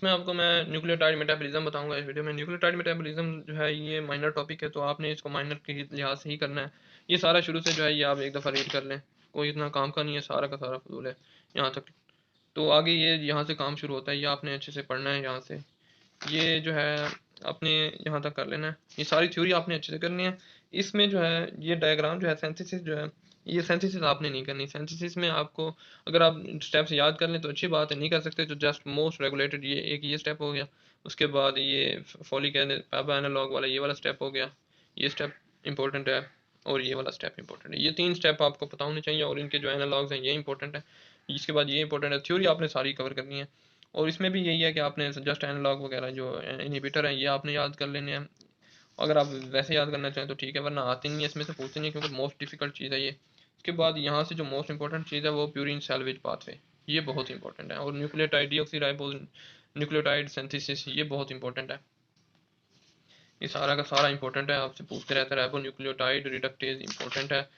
इसमें आपको मैं न्यूक्लियोटाइड मेटाबॉलिज्म बताऊँगा इस वीडियो में। न्यूक्लियोटाइड मेटाबॉलिज्म जो है ये माइनर टॉपिक है, तो आपने इसको माइनर के लिहाज से ही करना है। ये सारा शुरू से जो है ये आप एक दफ़ा रीड कर लें, कोई इतना काम का नहीं है, सारा का सारा फ़ुज़ूल है यहाँ तक। तो आगे ये यहाँ से काम शुरू होता है, ये आपने अच्छे से पढ़ना है यहाँ से। ये जो है आपने यहाँ तक कर लेना है, ये सारी थ्योरी आपने अच्छे से करनी है। इसमें जो है ये डायग्राम जो है सिंथेसिस जो है, ये सिंथेसिस आपने नहीं करनी। सिंथेसिस में आपको अगर आप स्टेप्स याद कर लें तो अच्छी बात है, नहीं कर सकते तो जस्ट मोस्ट रेगुलेटेड ये एक ये स्टेप हो गया। उसके बाद ये फॉलिक पापा एनालॉग वाला ये वाला स्टेप हो गया, ये स्टेप इंपॉर्टेंट है और ये वाला स्टेप इंपॉर्टेंट है। ये 3 स्टेप आपको पता होने चाहिए और इनके जो एनालॉग्स हैं ये इंपॉर्टेंट है। इसके बाद ये इंपॉर्टेंट है, थ्योरी आपने सारी कवर करनी है। और इसमें भी यही है कि आपने जस्ट एनालॉग वगैरह जो इनहिबिटर है ये आपने याद कर लेने हैं। अगर आप वैसे याद करना चाहें तो ठीक है, वरना आती नहीं है, इसमें से पूछते नहीं क्योंकि मोस्ट डिफिकल्ट चीज़ है ये। इसके बाद यहाँ से जो मोस्ट इंपॉर्टेंट चीज़ है वो प्यूरिन सैल्वेज पाथवे, ये बहुत इंपॉर्टेंट है। और न्यूक्लियोटाइड डीऑक्सीराइबोज न्यूक्लियोटाइड सिंथेसिस ये बहुत इंपॉर्टेंट है। ये सारा का सारा इंपॉर्टेंट है, आपसे पूछते रहते हैं। राइबो न्यूक्लियोटाइड रिडक्टेज इंपॉर्टेंट है।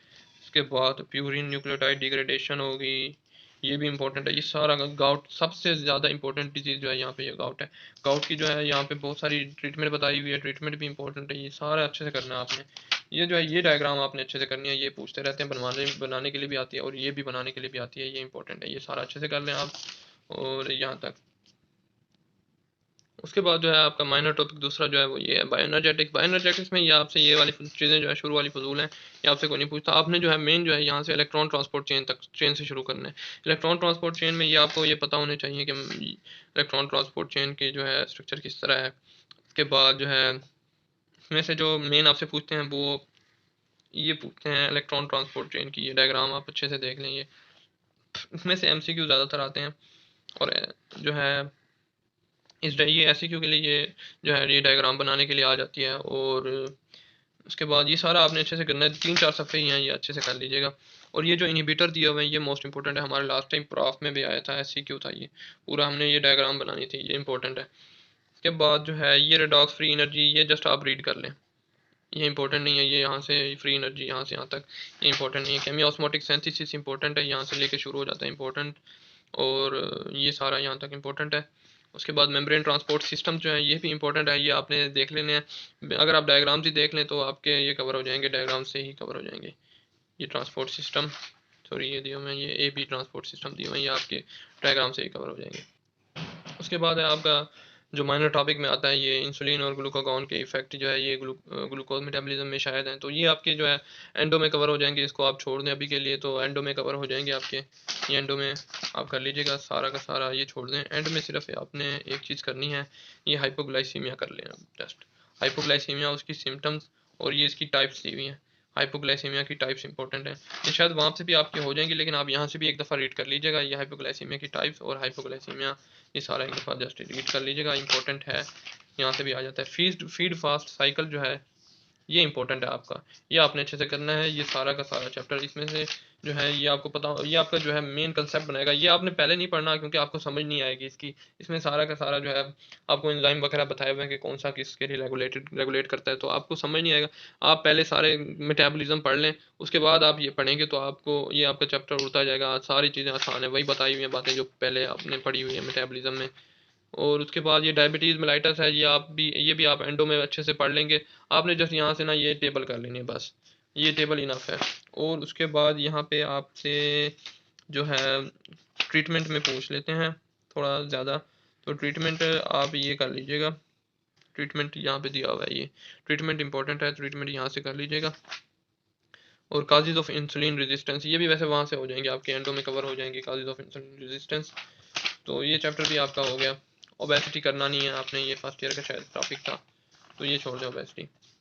इसके बाद प्यूरिन न्यूक्लियोटाइड डिग्रेडेशन होगी, ये भी इंपॉर्टेंट है। ये सारा गाउट सबसे ज़्यादा इंपॉर्टेंट डिजीज़ जो है यहाँ पे ये गाउट है। गाउट की जो है यहाँ पे बहुत सारी ट्रीटमेंट बताई हुई है, ट्रीटमेंट भी इंपॉर्टेंट है। ये सारा अच्छे से करना है आपने। ये जो है ये डायग्राम आपने अच्छे से करनी है, ये पूछते रहते हैं, बनाने के लिए भी आती है और ये भी बनाने के लिए भी आती है, ये इंपॉर्टेंट है। ये सारा अच्छे से कर लें आप। और यहाँ तक उसके बाद जो है आपका माइनर टॉपिक दूसरा जो है वो ये है बायोएनर्जेटिक्स। बायोएनर्जेटिक्स में ये आपसे ये वाली चीज़ें जो है शुरू वाली फजूल हैं, ये आपसे कोई नहीं पूछता। आपने जो है मेन जो है यहाँ से इलेक्ट्रॉन ट्रांसपोर्ट चेन तक चेन से शुरू करना है। इलेक्ट्रॉन ट्रांसपोर्ट चेन में ये आपको ये पता होने चाहिए कि इलेक्ट्रॉन ट्रांसपोर्ट चेन की जो है स्ट्रक्चर किस तरह है। उसके बाद जो है इसमें से जो मेन आपसे पूछते हैं वो ये पूछते हैं इलेक्ट्रॉन ट्रांसपोर्ट चेन की। ये डायग्राम आप अच्छे से देख लें, ये इसमें से MCQ ज़्यादातर आते हैं। और जो है ये SCQ के लिए ये जो है ये डायग्राम बनाने के लिए आ जाती है। और उसके बाद ये सारा आपने अच्छे से करना है, 3-4 सफ़े ही हैं, ये अच्छे से कर लीजिएगा। और ये जो इनहिबिटर दिया हुआ है ये मोस्ट इंपॉर्टेंट है, हमारे लास्ट टाइम प्रॉफ में भी आया था, SCQ था ये पूरा, हमने ये डायग्राम बनानी थी, ये इंपॉर्टेंट है। इसके बाद जो है ये रेडॉक्स फ्री एनर्जी, ये जस्ट आप रीड कर लें, ये इंपॉर्टेंट नहीं है। ये यहाँ से फ्री एनर्जी यहाँ से यहाँ तक ये इंपॉर्टेंट नहीं है। केमी ऑस्मोटिक सिंथेसिस इंपॉर्टेंट है, यहाँ से लेके शुरू हो जाता है इंपॉर्टेंट। और ये सारा यहाँ तक इंपॉर्टेंट है। उसके बाद मेम्ब्रेन ट्रांसपोर्ट सिस्टम जो है ये भी इंपॉर्टेंट है, ये आपने देख लेने हैं। अगर आप डायग्राम्स ही देख लें तो आपके ये कवर हो जाएंगे, डायग्राम से ही कवर हो जाएंगे। ये ट्रांसपोर्ट सिस्टम, सॉरी ये दिया मैं, ये AB ट्रांसपोर्ट सिस्टम दिया हुआ है, ये आपके डायग्राम से ही कवर हो जाएंगे। उसके बाद है आपका जो माइनर टॉपिक में आता है ये इंसुलिन और ग्लूकागॉन के इफेक्ट जो है ये ग्लूकोज मेटाबॉलिज्म में शायद हैं, तो ये आपके जो है एंडो में कवर हो जाएंगे। इसको आप छोड़ दें अभी के लिए, तो एंडो में कवर हो जाएंगे आपके, ये एंडो में आप कर लीजिएगा सारा का सारा, ये छोड़ दें। एंड में सिर्फ आपने एक चीज़ करनी है, ये हाइपोग्लाइसीमिया कर लें टेस्ट। हाइपोग्लाइसीमिया उसकी सिम्टम्स और ये इसकी टाइप्स दी हुई हैं। हाइपोग्लाइसीमिया की टाइप्स इंपॉर्टेंट है, ये शायद वहाँ से भी आपके हो जाएंगी, लेकिन आप यहाँ से भी एक दफ़ा रीड कर लीजिएगा। ये हाइपोग्लाइसीमिया की टाइप्स और हाइपोग्लाइसीमिया ये सारा एक दफ़ा जस्ट रीड कर लीजिएगा, इंपॉर्टेंट है। यहाँ से भी आ जाता है। फीड फास्ट साइकिल जो है ये इंपॉर्टेंट है आपका, ये आपने अच्छे से करना है। ये सारा का सारा चैप्टर इसमें से जो है ये आपको पता हो, ये आपका जो है मेन कंसेप्ट बनाएगा। ये आपने पहले नहीं पढ़ना क्योंकि आपको समझ नहीं आएगी इसकी। इसमें सारा का सारा जो है आपको एंजाइम वगैरह बताए हुए हैं कि कौन सा किसके लिए रेगुलेट करता है, तो आपको समझ नहीं आएगा। आप पहले सारे मेटाबॉलिज्म पढ़ लें, उसके बाद आप ये पढ़ेंगे तो आपको ये आपका चैप्टर उड़ता जाएगा। सारी चीज़ें आसान है, वही बताई हुई हैं बातें जो पहले आपने पढ़ी हुई है मेटाबॉलिज्म में। और उसके बाद ये डायबिटीज़ मेलाइटस है, ये भी आप एंडो में अच्छे से पढ़ लेंगे। आपने जस्ट यहाँ से ना ये टेबल कर लेनी है बस, ये टेबल इनफ है। और उसके बाद यहाँ पे आपसे जो है ट्रीटमेंट में पूछ लेते हैं थोड़ा ज़्यादा, तो ट्रीटमेंट आप ये कर लीजिएगा। ट्रीटमेंट यहाँ पे दिया हुआ है, ये ट्रीटमेंट इंपॉर्टेंट है, ट्रीटमेंट यहाँ से कर लीजिएगा। और काजेज ऑफ इंसुलिन रेजिस्टेंस ये भी वैसे वहाँ से हो जाएंगे, आपके एंडो में कवर हो जाएंगे काजेज ऑफ इंसुलिन रेजिस्टेंस। तो ये चैप्टर भी आपका हो गया। ओबेसिटी करना नहीं है आपने, ये फर्स्ट ईयर का शायद टॉपिक था, तो ये छोड़ दें ओबेसिटी।